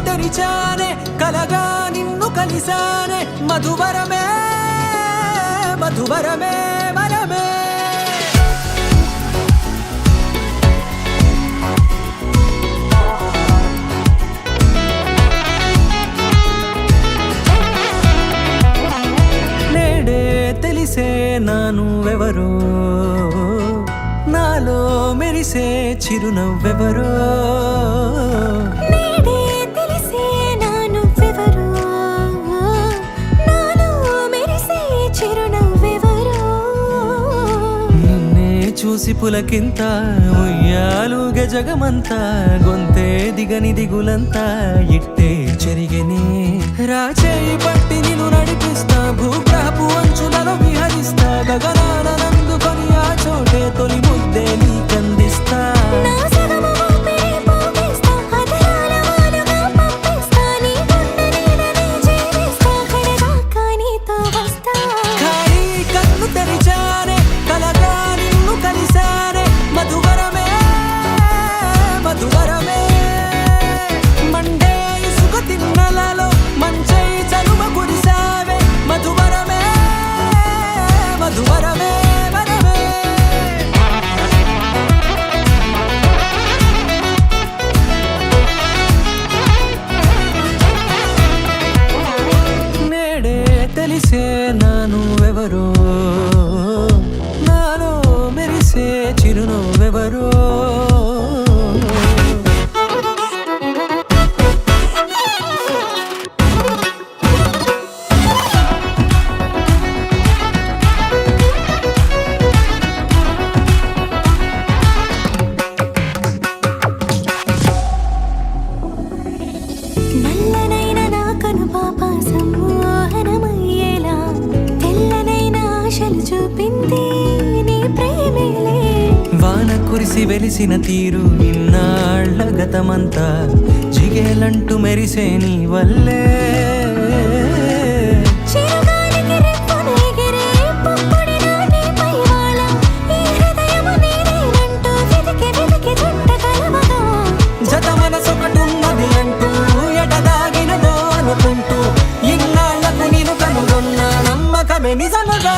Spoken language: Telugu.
తెరిచానే కలగా నిన్ను కలిసానే మధువరమే మధువరమే వరమే నేడే తెలిసే నానువెవరో నాలో మెరిసే చిరునవ్వెవరో చూసి పులకింత ఉయ్యాలుగ జగమంతా గొంతే దిగని దిగులంతా ఇట్టే చెరిగనే రాచేయి పట్టి నిన్ను నడిపిస్తా భూగ్రహపు అంచులలో విహరిస్తా గగనాన నందుకొని ఆ చోటే తొలి ముద్దే నీకందిస్తా తెలిసే నానువెవరో నాలో మెరిసే చిరునవ్వెవరో వాన కురిసి వెలిసిన తీరు ఇన్నాళ్ళ గతమంతా జిగేలంటూ మెరిసే నీ వల్లే జత మనసొకటున్నది అంటూ ఎటదాగినదో అనుకుంటూ ఇన్నాళ్ళకు నేను కనుగొన్న నమ్మకమే నిజముగా